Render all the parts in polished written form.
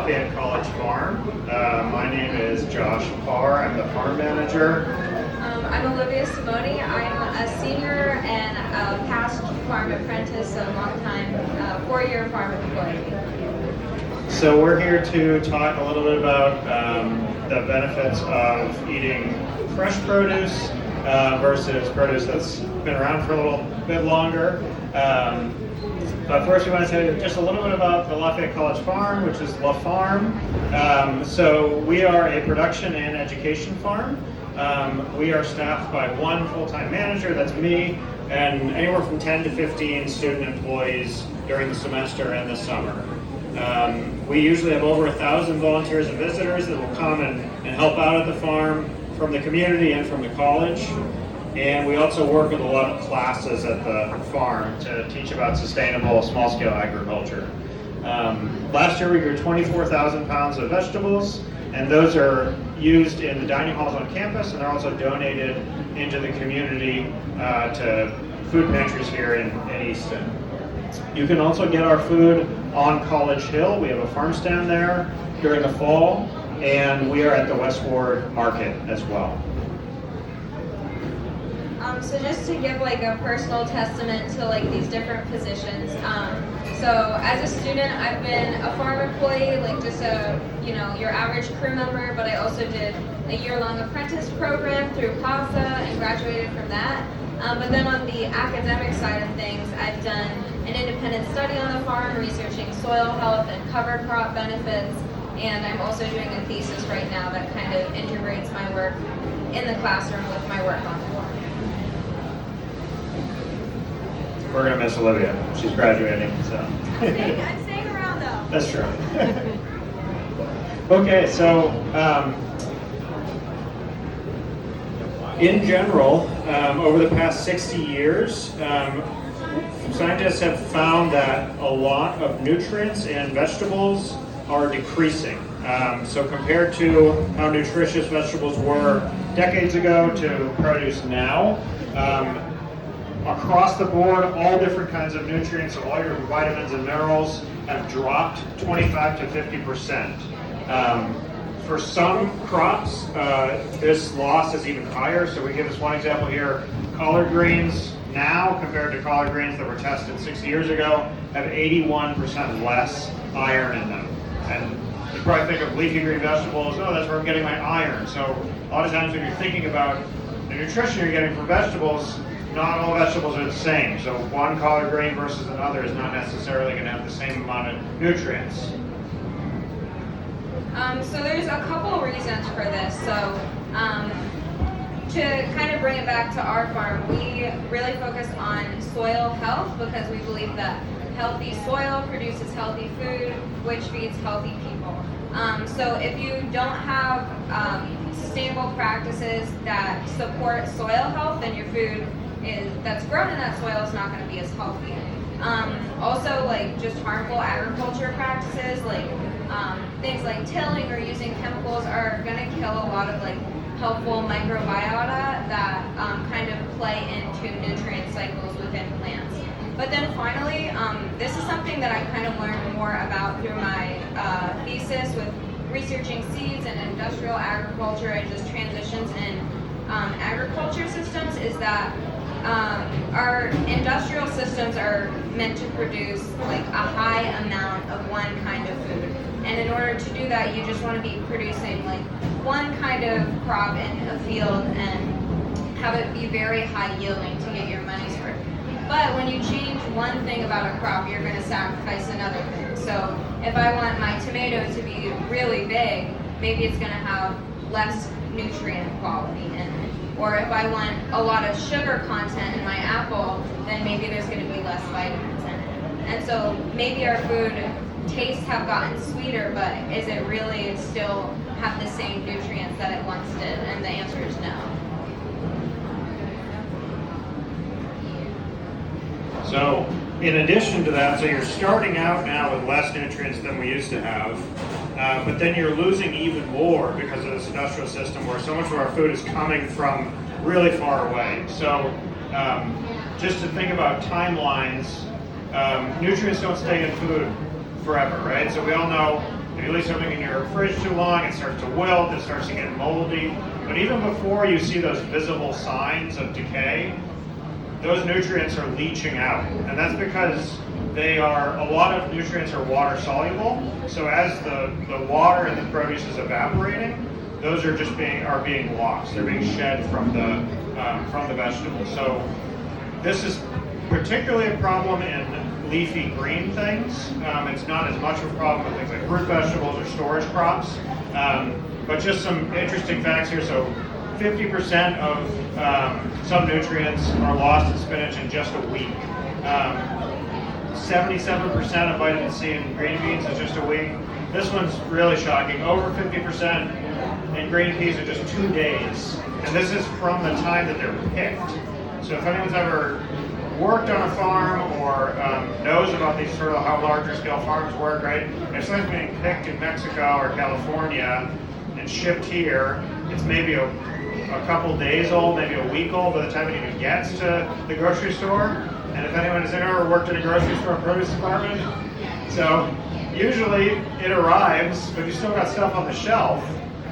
Lafayette College Farm. My name is Josh Parr. I'm the farm manager. I'm Olivia Simione. I'm a senior and a past farm apprentice, a long time, 4-year farm employee. So we're here to talk a little bit about the benefits of eating fresh produce versus produce that's been around for a little bit longer. But first we want to tell you just a little bit about the Lafayette College Farm, which is La Farm. So we are a production and education farm. We are staffed by one full-time manager, that's me, and anywhere from 10 to 15 student employees during the semester and the summer. We usually have over 1,000 volunteers and visitors that will come and help out at the farm from the community and from the college. And we also work with a lot of classes at the farm to teach about sustainable small-scale agriculture. Last year we grew 24,000 pounds of vegetables, and those are used in the dining halls on campus, and they're also donated into the community to food pantries here in Easton. You can also get our food on College Hill. We have a farm stand there during the fall, and we are at the West Ward Market as well. So just to give like a personal testament to like these different positions. So as a student, I've been a farm employee, like just your average crew member, but I also did a year-long apprentice program through PASA and graduated from that. But then on the academic side of things, I've done an independent study on the farm, researching soil health and cover crop benefits, and I'm also doing a thesis right now that kind of integrates my work in the classroom with my work on the farm. We're going to miss Olivia. She's graduating, so. I'm staying around though. That's true. Okay, so in general, over the past 60 years, scientists have found that a lot of nutrients in vegetables are decreasing. So compared to how nutritious vegetables were decades ago to produce now, across the board, all different kinds of nutrients, so all your vitamins and minerals have dropped 25 to 50%. For some crops, this loss is even higher. So we give this one example here. Collard greens now, compared to collard greens that were tested 60 years ago, have 81% less iron in them. And you probably think of leafy green vegetables, oh, that's where I'm getting my iron. So a lot of times when you're thinking about the nutrition you're getting from vegetables, not all vegetables are the same. So one collard green versus another is not necessarily going to have the same amount of nutrients. So there's a couple reasons for this. So to kind of bring it back to our farm, we really focus on soil health because we believe that healthy soil produces healthy food, which feeds healthy people. So if you don't have sustainable practices that support soil health, then your food that's grown in that soil is not going to be as healthy. Also, like just harmful agriculture practices, like things like tilling or using chemicals are going to kill a lot of like helpful microbiota that kind of play into nutrient cycles within plants. But then finally, this is something that I kind of learned more about through my thesis with researching seeds and industrial agriculture and just transitions in agriculture systems, is that our industrial systems are meant to produce like a high amount of one kind of food. And in order to do that, you just want to be producing like one kind of crop in a field and have it be very high yielding to get your money's worth. But when you change one thing about a crop, you're going to sacrifice another thing. So if I want my tomato to be really big, maybe it's going to have less nutrient quality in it. Or if I want a lot of sugar content in my apple, then maybe there's going to be less vitamins in it. And so maybe our food tastes have gotten sweeter, but is it really still have the same nutrients that it once did? And the answer is no. So in addition to that, so you're starting out now with less nutrients than we used to have, but then you're losing even more because of this industrial system where so much of our food is coming from really far away. So just to think about timelines, nutrients don't stay in food forever, right? So we all know if If you leave something in your fridge too long, it starts to wilt, it starts to get moldy. But even before you see those visible signs of decay, those nutrients are leaching out. And that's because a lot of nutrients are water soluble. So as the water in the produce is evaporating, those are being lost. They're being shed from the vegetable. So this is particularly a problem in leafy green things. It's not as much of a problem with things like root vegetables or storage crops. But just some interesting facts here. So 50% of some nutrients are lost in spinach in just a week. 77% of vitamin C in green beans is just a week. This one's really shocking. Over 50% in green peas in just 2 days. And this is from the time that they're picked. So if anyone's ever worked on a farm or knows about these sort of how larger scale farms work, right? If something's being picked in Mexico or California and shipped here, it's maybe a couple days old, maybe a week old by the time it even gets to the grocery store. And if anyone has ever worked in a grocery store produce department, so usually it arrives, but you still got stuff on the shelf,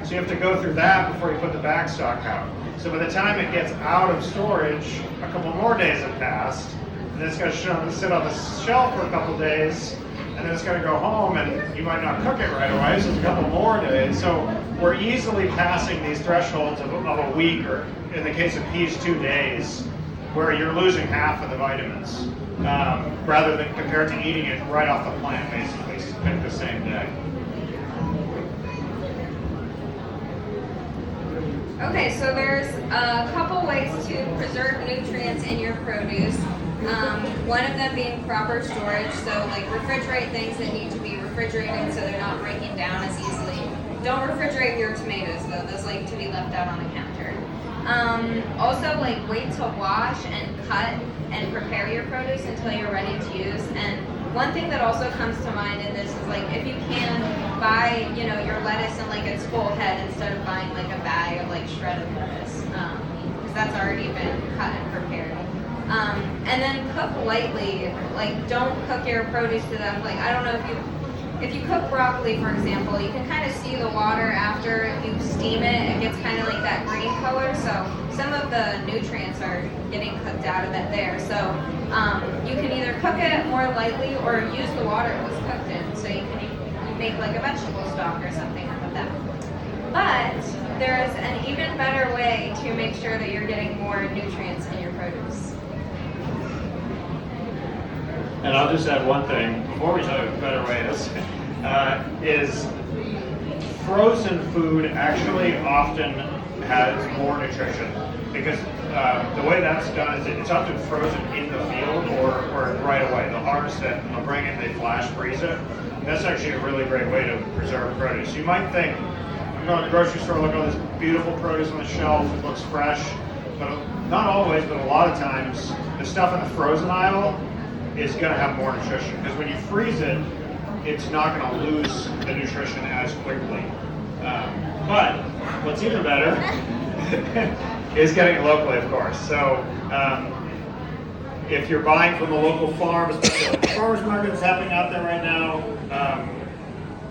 so you have to go through that before you put the back stock out. So by the time it gets out of storage, a couple more days have passed, and then it's going to sit on the shelf for a couple days, and then it's going to go home, and you might not cook it right away, so it's a couple more days. So we're easily passing these thresholds of a week, or in the case of peas, 2 days, where you're losing half of the vitamins, rather than compared to eating it right off the plant, basically, the same day. Okay, so there's a couple ways to preserve nutrients in your produce. One of them being proper storage, so like refrigerate things that need to be refrigerated so they're not breaking down as easily. Don't refrigerate your tomatoes though, those like to be left out on the counter. Also, like wait to wash and cut and prepare your produce until you're ready to use. And one thing that also comes to mind in this is like if you can buy, your lettuce in like its full head instead of buying like a bag of like shredded lettuce, because that's already been cut and prepared. And then cook lightly. Like don't cook your produce to death. Like I don't know if you cook broccoli, for example, you can kind of see the water after you steam it. It gets kind of like that green color. So some of the nutrients are getting cooked out of it there. So you can either cook it more lightly or use the water it was cooked in. So you can make like a vegetable stock or something like that. But there is an even better way to make sure that you're getting more nutrients in your produce. And I'll just add one thing before we tell you a better way is frozen food actually often has more nutrition because the way that's done is it's often frozen in the field or right away. They'll harvest it and they'll bring it and they flash freeze it. And that's actually a really great way to preserve produce. You might think, I'm going to the grocery store, look at all this beautiful produce on the shelf, it looks fresh, but not always, but a lot of times the stuff in the frozen aisle is going to have more nutrition because when you freeze it, it's not going to lose the nutrition as quickly. But what's even better is getting it locally, of course. So if you're buying from a local farm, especially like the farmers market that's happening out there right now,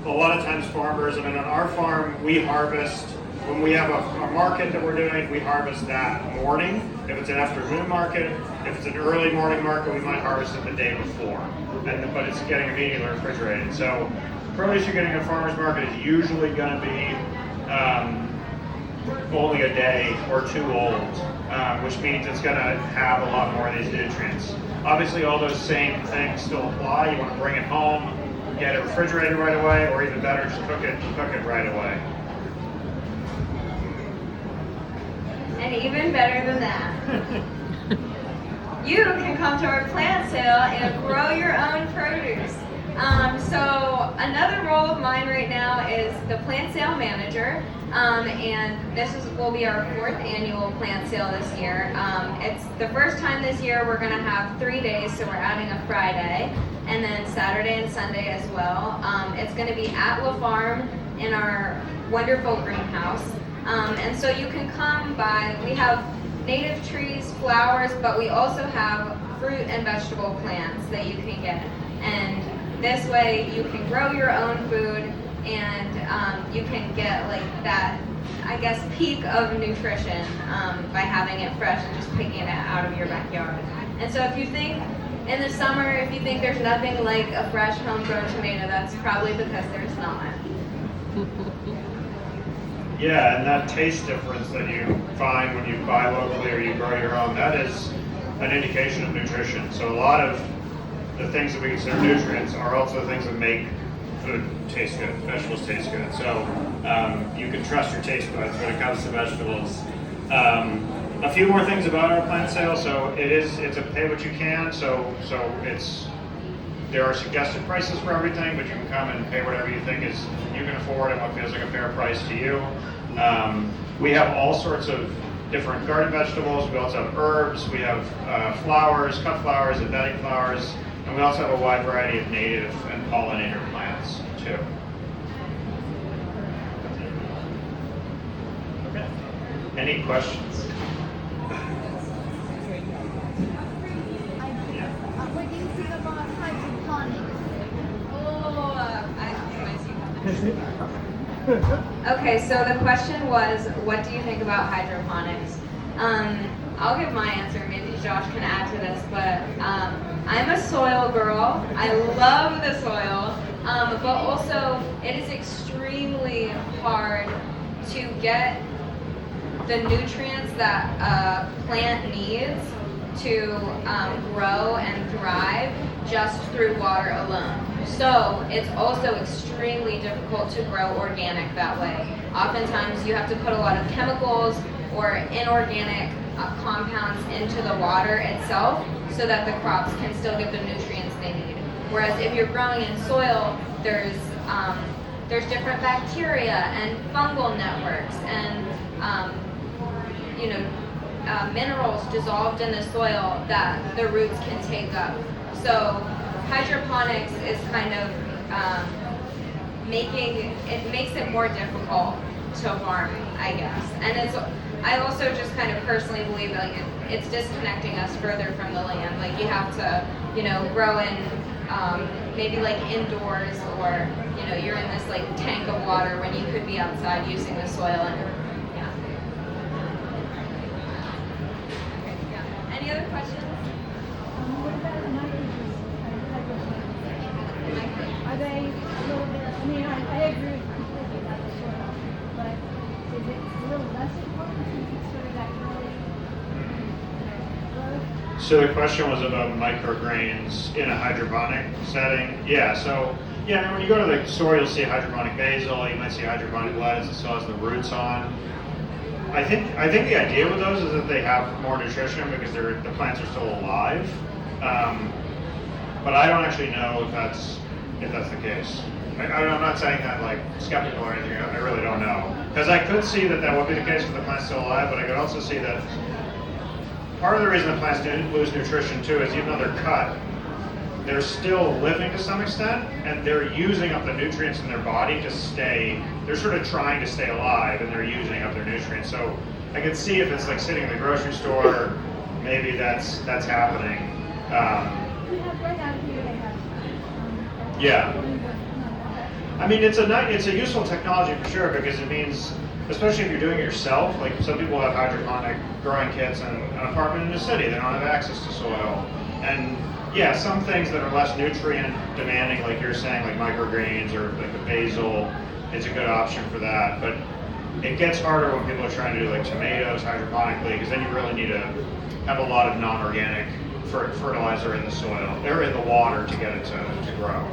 a lot of times farmers, on our farm, we harvest, when we have a market that we're doing, we harvest that morning. If it's an afternoon market, if it's an early morning market, we might harvest it the day before. But it's getting immediately refrigerated. So produce you're getting at a farmer's market is usually going to be only a day or two old, which means it's going to have a lot more of these nutrients. Obviously, all those same things still apply. You want to bring it home, get it refrigerated right away, or even better, just cook it right away. And even better than that, you can come to our plant sale and grow your own produce. So another role of mine right now is the plant sale manager, and this will be our 4th annual plant sale this year. It's the first time this year we're going to have 3 days, so we're adding a Friday, and then Saturday and Sunday as well. It's going to be at La Farm in our wonderful greenhouse. And so you can come by, we have native trees, flowers, but we also have fruit and vegetable plants that you can get. And this way you can grow your own food, and you can get like that, I guess, peak of nutrition by having it fresh and just picking it out of your backyard. And so if you think in the summer, if you think there's nothing like a fresh homegrown tomato, that's probably because there's not. Yeah, and that taste difference that you find when you buy locally or you grow your own, that is an indication of nutrition. So a lot of the things that we consider nutrients are also things that make food taste good, vegetables taste good. So you can trust your taste buds when it comes to vegetables. A few more things about our plant sale. So it's a pay what you can. So there are suggested prices for everything, but you can come and pay whatever you think is you can afford and what feels like a fair price to you. We have all sorts of different garden vegetables. We also have herbs. We have flowers, cut flowers, and bedding flowers, and we also have a wide variety of native and pollinator plants too. Okay. Any questions? What do you think about hydroponics? Okay, so the question was, what do you think about hydroponics? I'll give my answer. Maybe Josh can add to this, but I'm a soil girl. I love the soil, but also it is extremely hard to get the nutrients that a plant needs to grow and thrive just through water alone. So it's also extremely difficult to grow organic that way. Oftentimes you have to put a lot of chemicals or inorganic compounds into the water itself so that the crops can still get the nutrients they need. Whereas if you're growing in soil, there's different bacteria and fungal networks and minerals dissolved in the soil that the roots can take up. So hydroponics is kind of makes it more difficult to farm, I guess. And I also just kind of personally believe that it's disconnecting us further from the land. Like you have to, grow in maybe like indoors, or you're in this like tank of water when you could be outside using the soil. And yeah. Any other questions? What about nitrogen? Are they a little bit, I agree completely about the soil, but is it a little less important since it's sort of that early growth? So the question was about microgreens in a hydroponic setting. Yeah, so when you go to the store, you'll see hydroponic basil. You might see hydroponic lettuce that still has the roots on. I think the idea with those is that they have more nutrition because the plants are still alive. But I don't actually know if that's the case. I'm not saying that like skeptical or anything. I really don't know, because I could see that would be the case if the plant's still alive. But I could also see that part of the reason the plants didn't lose nutrition too is even though they're cut, they're still living to some extent, and they're using up the nutrients in their body to stay. They're sort of trying to stay alive, and they're using up their nutrients. So I could see if it's like sitting in the grocery store, maybe that's happening. We have right out here, they have. Yeah. I mean, it's a useful technology for sure, because it means, especially if you're doing it yourself, like some people have hydroponic growing kits in an apartment in the city, they don't have access to soil. And yeah, some things that are less nutrient demanding, like you're saying, like microgreens or like the basil, it's a good option for that. But it gets harder when people are trying to do like tomatoes hydroponically, because then you really need to have a lot of non-organic fertilizer in the soil, or in the water to get it to grow.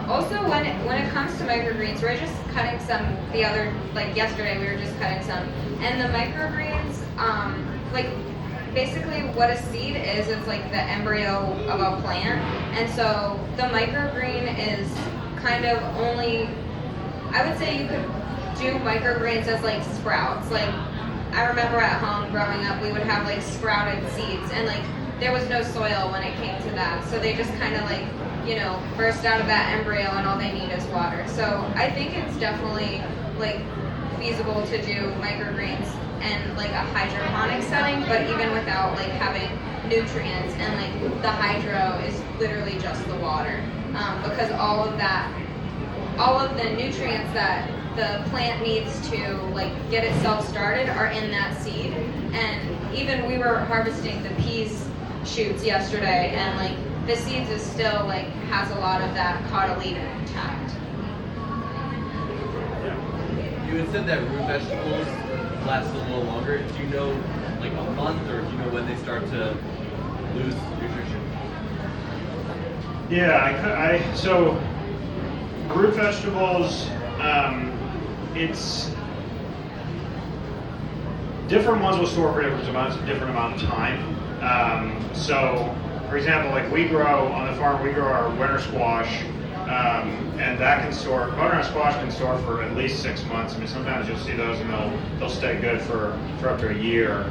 Also, when it comes to microgreens, we're just cutting some yesterday we were just cutting some, and the microgreens, basically what a seed is, it's like the embryo of a plant, and so the microgreen is kind of only, I would say you could do microgreens as like sprouts. Like I remember at home growing up, we would have like sprouted seeds, and like there was no soil when it came to that, so they just kind of like burst out of that embryo, and all they need is water. So I think it's definitely like feasible to do microgreens and like a hydroponic setting, but even without like having nutrients, and like the hydro is literally just the water, because all of that all of the nutrients that the plant needs to like get itself started are in that seed. And even we were harvesting the peas shoots yesterday, and like the seeds is still like has a lot of that cotyledon intact. You had said that root vegetables last a little longer. Do you know like a month, or do you know when they start to lose nutrition? Yeah, so root vegetables, it's different ones will store for different amount of time. So, for example, like we grow on the farm, we grow our winter squash, and that can store. Butternut squash can store for at least 6 months. I mean, sometimes you'll see those and they'll stay good for up to a year.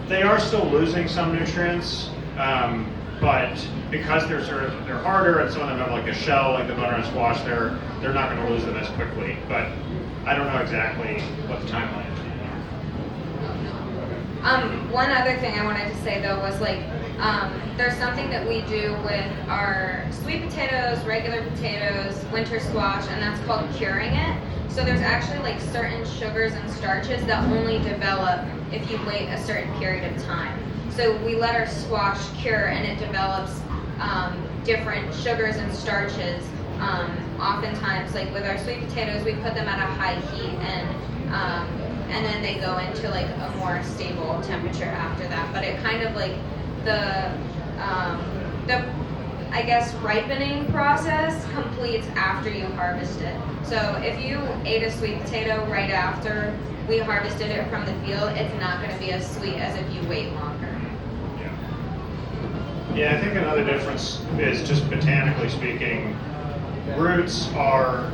They are still losing some nutrients, but because they're harder, and some of them have like a shell, like the butternut squash, they're not going to lose them as quickly. But I don't know exactly what the timeline is. One other thing I wanted to say though was like, there's something that we do with our sweet potatoes, regular potatoes, winter squash, and that's called curing it. So there's actually like certain sugars and starches that only develop if you wait a certain period of time. So we let our squash cure, and it develops different sugars and starches. Oftentimes, like with our sweet potatoes, we put them at a high heat, and then they go into like a more stable temperature after that. But it kind of like the I guess ripening process completes after you harvest it. So if you ate a sweet potato right after we harvested it from the field, it's not going to be as sweet as if you wait longer. Yeah, I think another difference is just botanically speaking, roots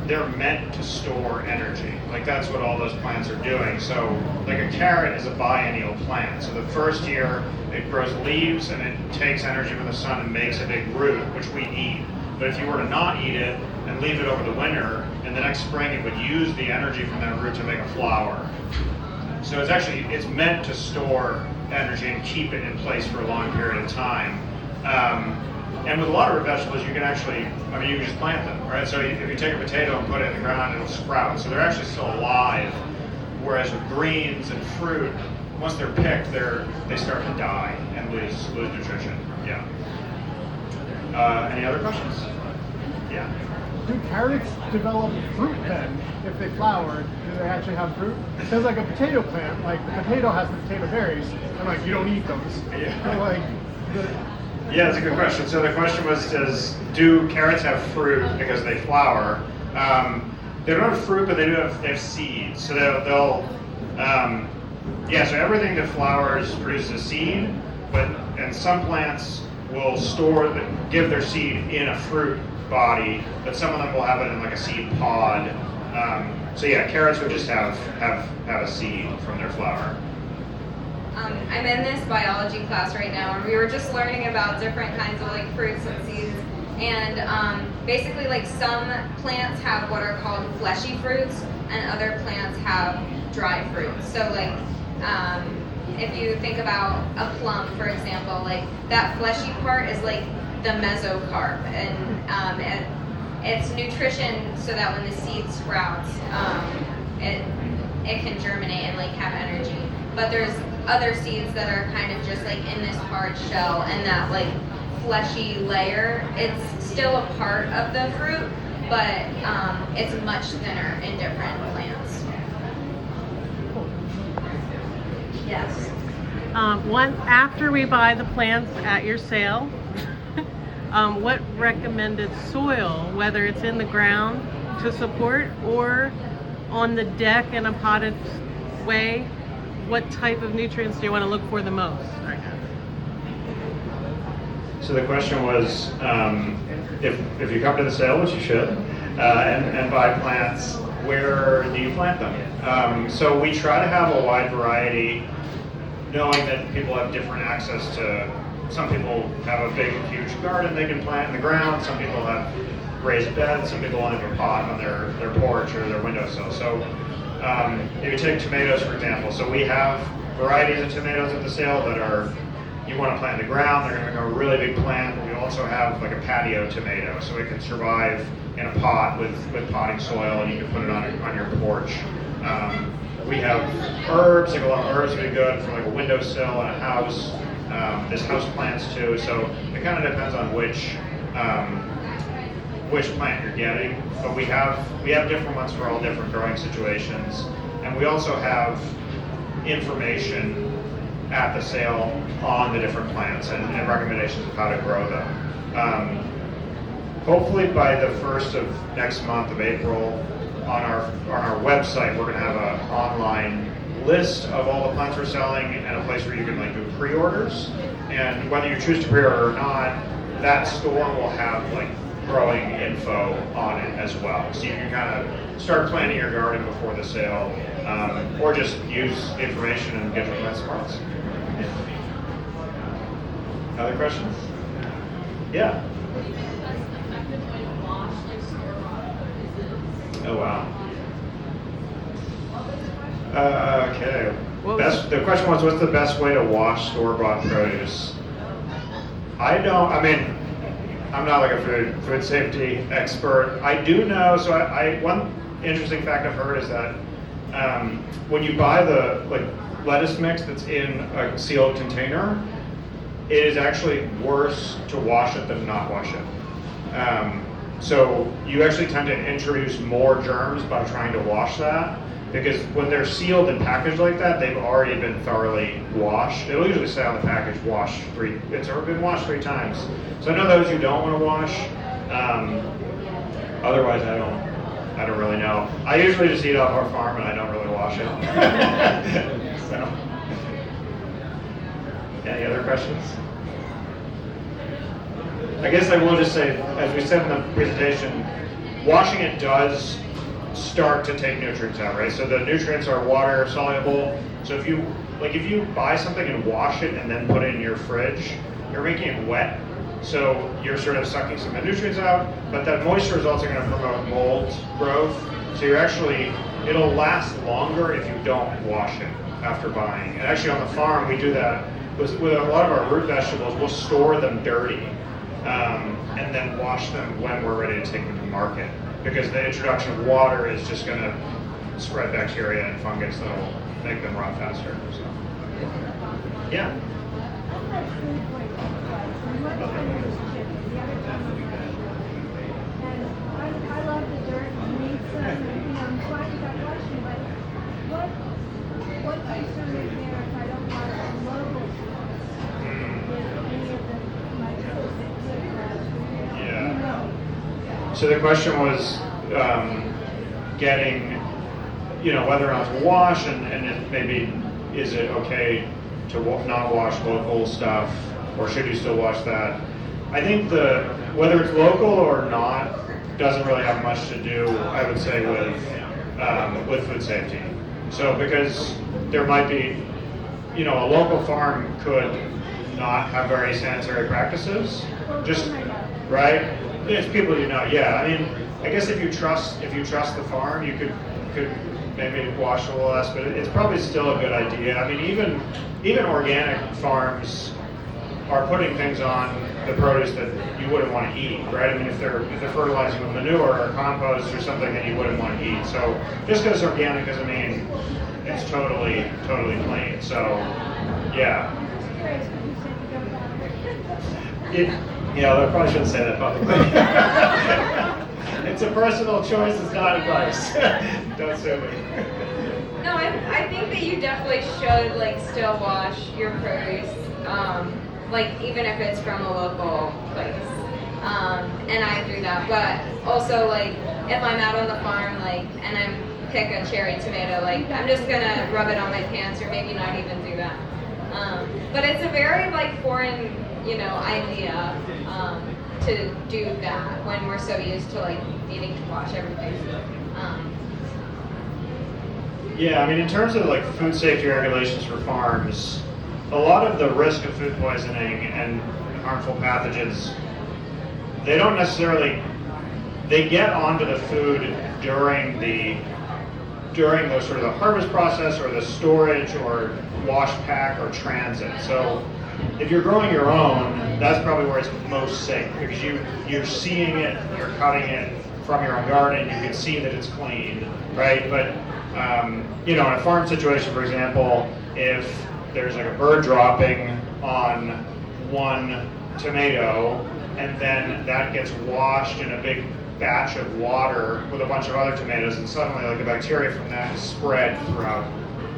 they're meant to store energy. Like that's what all those plants are doing. So like a carrot is a biennial plant. So the first year it grows leaves and it takes energy from the sun and makes a big root, which we eat. But if you were to not eat it and leave it over the winter, in the next spring it would use the energy from that root to make a flower. So it's meant to store energy and keep it in place for a long period of time. And with a lot of root vegetables, you can you can just plant them, right? So if you take a potato and put it in the ground, it'll sprout. So they're actually still alive. Whereas with greens and fruit, once they're picked, they start to die and lose nutrition. Yeah. Any other questions? Yeah. Do carrots develop fruit then if they flower? Do they actually have fruit? Because like a potato plant, like the potato has the potato berries, and like you don't eat those. Yeah. Yeah, that's a good question. So the question was, do carrots have fruit because they flower? They don't have fruit, but they have seeds. So they'll so everything that flowers produces a seed, and some plants will give their seed in a fruit body, but some of them will have it in like a seed pod. Carrots would just have a seed from their flower. I'm in this biology class right now, and we were just learning about different kinds of like fruits and seeds. And basically, like some plants have what are called fleshy fruits, and other plants have dry fruits. So like if you think about a plum, for example, like that fleshy part is like the mesocarp, and it's nutrition so that when the seed sprouts, it can germinate and like have energy. But there's other seeds that are kind of just like in this hard shell, and that like fleshy layer, it's still a part of the fruit, but it's much thinner in different plants. Yes. After we buy the plants at your sale, what recommended soil, whether it's in the ground to support or on the deck in a potted way, what type of nutrients do you want to look for the most? So the question was, if you come to the sale, which you should, and buy plants, where do you plant them? So we try to have a wide variety, knowing that people have different access to. Some people have a big, huge garden they can plant in the ground. Some people have raised beds. Some people only have a pot on their porch or their windowsill. So if you take tomatoes, for example, so we have varieties of tomatoes at the sale that you want to plant in the ground. They're going to become a really big plant. But we also also have like a patio tomato, so it can survive in a pot with potting soil, and you can put it on your porch. We have herbs, like a lot of herbs would be good for like a windowsill in a house. There's house plants too, so it kind of depends on which plant you're getting. But we have different ones for all different growing situations, and we also have information at the sale on the different plants and recommendations of how to grow them. Hopefully by the 1st of next month of April, on our website, we're going to have an online list of all the plants we're selling and a place where you can like do pre-orders. And whether you choose to pre-order or not, that store will have like growing info on it as well. So you can kind of start planning your garden before the sale, or just use the information and get your plants spots. Other questions? Yeah. Oh wow. Okay. The question was, what's the best way to wash store-bought produce? I'm not like a food safety expert. I do know, so one interesting fact I've heard is that when you buy the lettuce mix that's in a sealed container, it is actually worse to wash it than not wash it. So you actually tend to introduce more germs by trying to wash that, because when they're sealed and packaged like that, they've already been thoroughly washed. It'll usually say on the package, it's been washed 3 times. So I know those you don't want to wash. Otherwise, I don't really know. I usually just eat off our farm and I don't really wash it. So, any other questions? I guess I will just say, as we said in the presentation, washing it does start to take nutrients out, right? So the nutrients are water soluble. So if you buy something and wash it and then put it in your fridge, you're making it wet. So you're sort of sucking some of the nutrients out, but that moisture is also going to promote mold growth. So it'll last longer if you don't wash it after buying. And actually on the farm, we do that with a lot of our root vegetables. We'll store them dirty and then wash them when we're ready to take them to market, because the introduction of water is just going to spread bacteria and fungus that will make them rot faster. So, yeah. I love the dirt and meats, I'm fine with that question, but what concern is there if I don't want a local with any of the Yeah. So the question was getting, whether or not to wash, and maybe is it okay to not wash local stuff, or should you still wash that? I think whether it's local or not doesn't really have much to do, I would say, with food safety. So because there might be, a local farm could not have very sanitary practices, just right. It's people yeah. I mean, I guess if you trust the farm, you could maybe wash a little less, but it's probably still a good idea. I mean, even organic farms are putting things on the produce that you wouldn't want to eat, right? I mean, if they're fertilizing with manure or compost or something that you wouldn't want to eat. So just because it's organic doesn't mean it's totally clean. So yeah. I probably shouldn't say that publicly. It's a personal choice, it's not advice. Don't sue me. No, I think that you definitely should still wash your produce, even if it's from a local place. And I do that, but also if I'm out on the farm and I pick a cherry tomato, I'm just gonna rub it on my pants or maybe not even do that. But it's a very foreign, idea to do that when we're so used to needing to wash everything. Yeah, I mean, in terms of food safety regulations for farms, a lot of the risk of food poisoning and harmful pathogens, they don't necessarily, they get onto the food during the sort of the harvest process or the storage or wash pack or transit. So If you're growing your own, that's probably where it's most safe because you're seeing it, you're cutting it from your own garden, you can see that it's clean, right? But in a farm situation, for example, if there's like a bird dropping on one tomato and then that gets washed in a big batch of water with a bunch of other tomatoes, and suddenly like the bacteria from that is spread throughout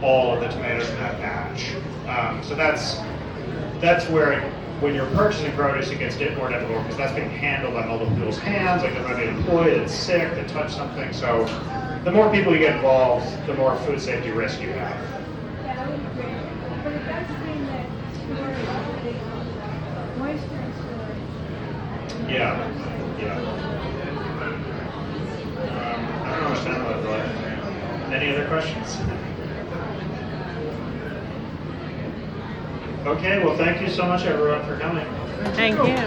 all of the tomatoes in that batch. So that's where when you're purchasing produce, it gets more difficult because that's being handled by multiple people's hands. Like there might be an employee that's sick that touched something. So the more people you get involved, the more food safety risk you have. Yeah, I would agree. But it does seem that storage, moisture and storage. Yeah. I don't know how much time left. Any other questions? Okay, well, thank you so much, everyone, for coming. Thank you.